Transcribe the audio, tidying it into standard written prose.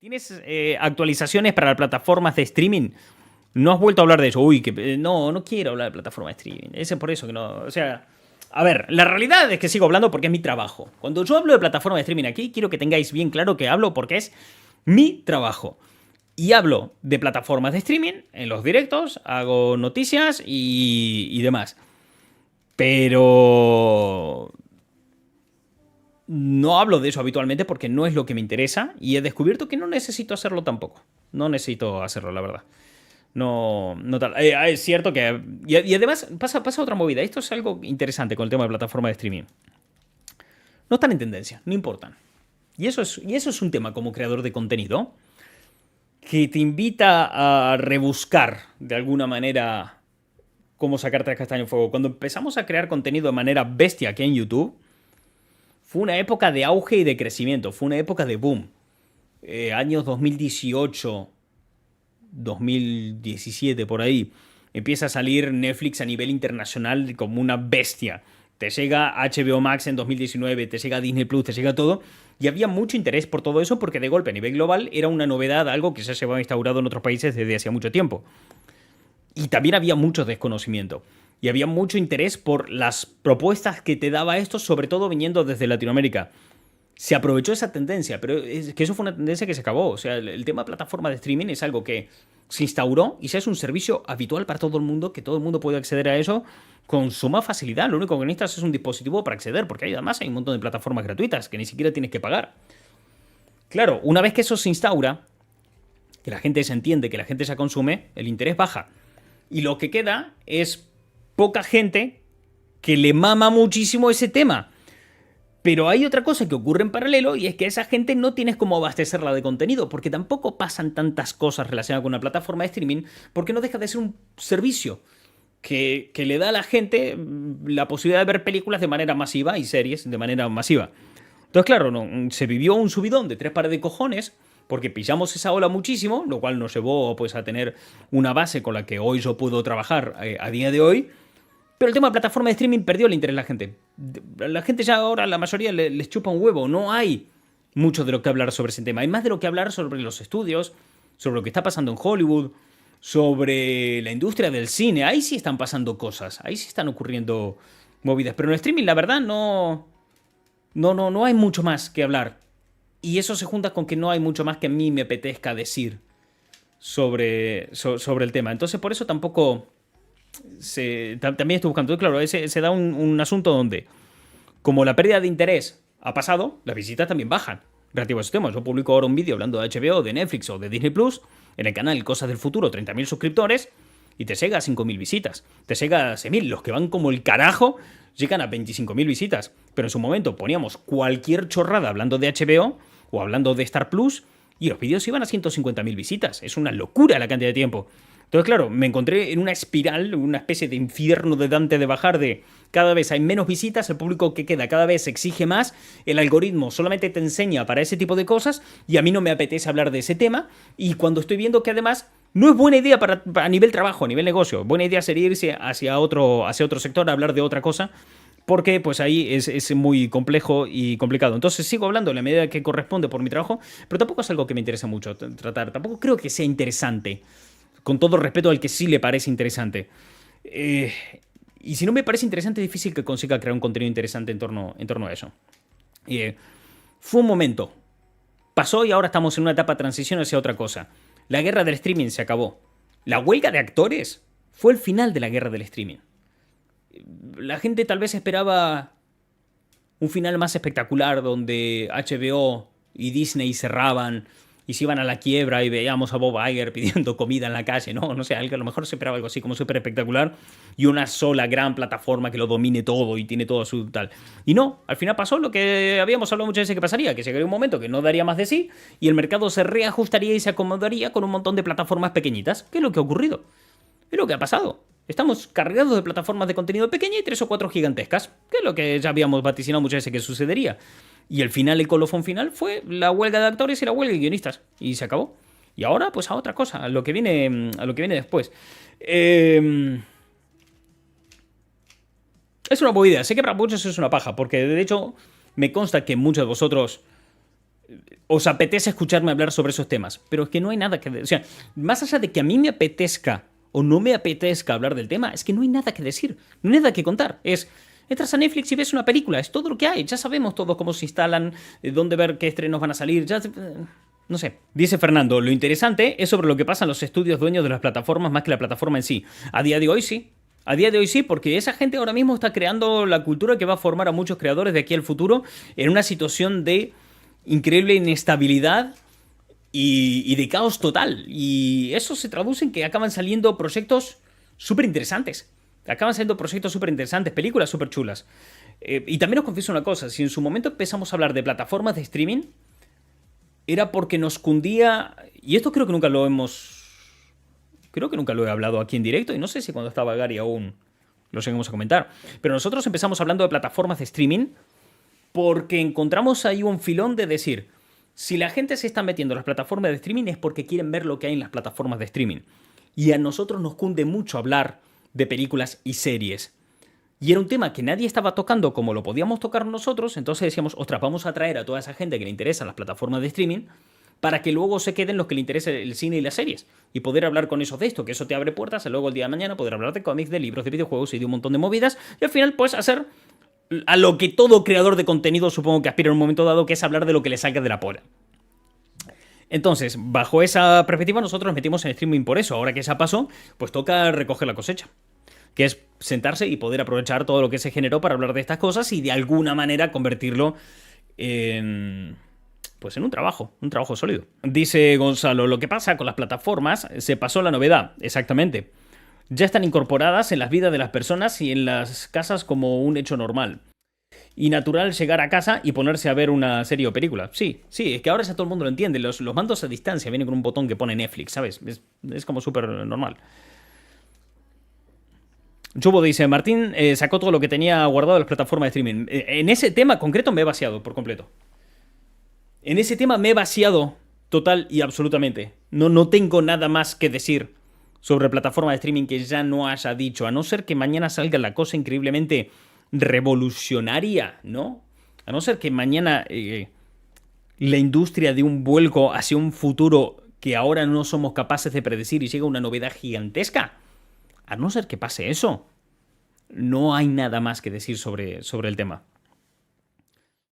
¿Tienes actualizaciones para las plataformas de streaming? No has vuelto a hablar de eso. Uy, no quiero hablar de plataformas de streaming. Es por eso que no. O sea, a ver, la realidad es que sigo hablando porque es mi trabajo. Cuando yo hablo de plataformas de streaming aquí, quiero que tengáis bien claro que hablo porque es mi trabajo. Y hablo de plataformas de streaming en los directos, hago noticias y demás. Pero no hablo de eso habitualmente porque no es lo que me interesa y he descubierto que no necesito hacerlo tampoco. No necesito hacerlo, la verdad. No tal. Es cierto que. Y además pasa otra movida. Esto es algo interesante con el tema de plataforma de streaming. No están en tendencia, no importan. Y eso es un tema como creador de contenido que te invita a rebuscar de alguna manera cómo sacarte el castaño del fuego. Cuando empezamos a crear contenido de manera bestia aquí en YouTube, fue una época de auge y de crecimiento, fue una época de boom. Años 2018, 2017, por ahí, empieza a salir Netflix a nivel internacional como una bestia. Te llega HBO Max en 2019, te llega Disney Plus, te llega todo. Y había mucho interés por todo eso porque de golpe a nivel global era una novedad, algo que ya se había instaurado en otros países desde hacía mucho tiempo. Y también había mucho desconocimiento. Y había mucho interés por las propuestas que te daba esto, sobre todo viniendo desde Latinoamérica. Se aprovechó esa tendencia, pero es que eso fue una tendencia que se acabó. O sea, el tema de plataforma de streaming es algo que se instauró y ya es un servicio habitual para todo el mundo, que todo el mundo puede acceder a eso con suma facilidad. Lo único que necesitas es un dispositivo para acceder, porque además hay un montón de plataformas gratuitas que ni siquiera tienes que pagar. Claro, una vez que eso se instaura, que la gente se entiende, que la gente se consume, el interés baja. Y lo que queda es poca gente que le mama muchísimo ese tema. Pero hay otra cosa que ocurre en paralelo y es que esa gente no tienes cómo abastecerla de contenido, porque tampoco pasan tantas cosas relacionadas con una plataforma de streaming, porque no deja de ser un servicio que le da a la gente la posibilidad de ver películas de manera masiva y series de manera masiva. Entonces, claro, no, se vivió un subidón de tres pares de cojones, porque pillamos esa ola muchísimo, lo cual nos llevó pues, a tener una base con la que hoy yo puedo trabajar a día de hoy. Pero el tema de plataforma de streaming perdió el interés de la gente. La gente ya ahora, la mayoría les chupa un huevo. No hay mucho de lo que hablar sobre ese tema. Hay más de lo que hablar sobre los estudios, sobre lo que está pasando en Hollywood, sobre la industria del cine. Ahí sí están pasando cosas. Ahí sí están ocurriendo movidas. Pero en el streaming, la verdad, no hay mucho más que hablar. Y eso se junta con que no hay mucho más que a mí me apetezca decir sobre el tema. Entonces, por eso tampoco también estoy buscando. Entonces, claro, se da un asunto donde, como la pérdida de interés ha pasado, las visitas también bajan relativo a esos temas. Yo publico ahora un vídeo hablando de HBO, de Netflix o de Disney Plus en el canal Cosas del Futuro, 30.000 suscriptores, y te llega a 5.000 visitas. Te llega a 6.000. Los que van como el carajo llegan a 25.000 visitas. Pero en su momento poníamos cualquier chorrada hablando de HBO o hablando de Star Plus y los vídeos iban a 150.000 visitas. Es una locura la cantidad de tiempo. Entonces, claro, me encontré en una espiral, una especie de infierno de Dante de bajar de cada vez hay menos visitas, el público que queda cada vez exige más, el algoritmo solamente te enseña para ese tipo de cosas y a mí no me apetece hablar de ese tema y cuando estoy viendo que además no es buena idea a nivel trabajo, a nivel negocio, buena idea sería irse hacia otro sector a hablar de otra cosa porque pues ahí es muy complejo y complicado. Entonces sigo hablando en la medida que corresponde por mi trabajo, pero tampoco es algo que me interesa mucho tratar, tampoco creo que sea interesante con todo respeto al que sí le parece interesante. Y si no me parece interesante, es difícil que consiga crear un contenido interesante en torno a eso. Fue un momento. Pasó y ahora estamos en una etapa de transición hacia otra cosa. La guerra del streaming se acabó. La huelga de actores fue el final de la guerra del streaming. La gente tal vez esperaba un final más espectacular donde HBO y Disney cerraban y se iban a la quiebra y veíamos a Bob Iger pidiendo comida en la calle, no sé, a lo mejor se esperaba algo así como súper espectacular y una sola gran plataforma que lo domine todo y tiene todo su tal. Y no, al final pasó lo que habíamos hablado muchas veces que pasaría, que llegaría un momento que no daría más de sí y el mercado se reajustaría y se acomodaría con un montón de plataformas pequeñitas. ¿Qué es lo que ha ocurrido? Es lo que ha pasado. Estamos cargados de plataformas de contenido pequeña y 3 o 4 gigantescas, que es lo que ya habíamos vaticinado muchas veces que sucedería. Y el final, el colofón final, fue la huelga de actores y la huelga de guionistas. Y se acabó. Y ahora, pues a otra cosa, a lo que viene después. Es una buena idea. Sé que para muchos es una paja, porque de hecho me consta que muchos de vosotros os apetece escucharme hablar sobre esos temas. Pero es que no hay nada que... O sea, más allá de que a mí me apetezca o no me apetezca hablar del tema, es que no hay nada que decir, no hay nada que contar. Entras a Netflix y ves una película, es todo lo que hay. Ya sabemos todo cómo se instalan, dónde ver qué estrenos van a salir, no sé. Dice Fernando, lo interesante es sobre lo que pasa en los estudios dueños de las plataformas más que la plataforma en sí. A día de hoy sí. A día de hoy sí, porque esa gente ahora mismo está creando la cultura que va a formar a muchos creadores de aquí al futuro en una situación de increíble inestabilidad y de caos total. Y eso se traduce en que acaban saliendo proyectos súper interesantes. Acaban saliendo proyectos súper interesantes, películas súper chulas. Y también os confieso una cosa, si en su momento empezamos a hablar de plataformas de streaming, era porque nos cundía, y esto creo que nunca lo hemos... Creo que nunca lo he hablado aquí en directo, y no sé si cuando estaba Gary aún lo seguimos a comentar. Pero nosotros empezamos hablando de plataformas de streaming porque encontramos ahí un filón de decir, si la gente se está metiendo en las plataformas de streaming es porque quieren ver lo que hay en las plataformas de streaming. Y a nosotros nos cunde mucho hablar de películas y series. Y era un tema que nadie estaba tocando como lo podíamos tocar nosotros, entonces decíamos, ostras, vamos a traer a toda esa gente que le interesa las plataformas de streaming para que luego se queden los que le interesa el cine y las series. Y poder hablar con esos de esto, que eso te abre puertas, y luego el día de mañana poder hablar de cómics, de libros, de videojuegos y de un montón de movidas. Y al final, pues, hacer a lo que todo creador de contenido supongo que aspira en un momento dado, que es hablar de lo que le salga de la pola. Entonces, bajo esa perspectiva, nosotros nos metimos en streaming por eso. Ahora que ya pasó, pues toca recoger la cosecha. Que es sentarse y poder aprovechar todo lo que se generó para hablar de estas cosas y de alguna manera convertirlo en... pues en un trabajo sólido. Dice Gonzalo, lo que pasa con las plataformas, se pasó la novedad, exactamente. Ya están incorporadas en las vidas de las personas y en las casas como un hecho normal. Y natural llegar a casa y ponerse a ver una serie o película. Sí, es que ahora ya todo el mundo lo entiende. Los mandos a distancia vienen con un botón que pone Netflix, ¿sabes? Es como súper normal. Chubo dice, Martín sacó todo lo que tenía guardado en las plataformas de streaming. En ese tema concreto me he vaciado por completo. En ese tema me he vaciado total y absolutamente. No tengo nada más que decir sobre plataforma de streaming que ya no haya dicho, a no ser que mañana salga la cosa increíblemente revolucionaria, ¿no? A no ser que mañana la industria dé un vuelco hacia un futuro que ahora no somos capaces de predecir y llega una novedad gigantesca. A no ser que pase eso, no hay nada más que decir sobre el tema.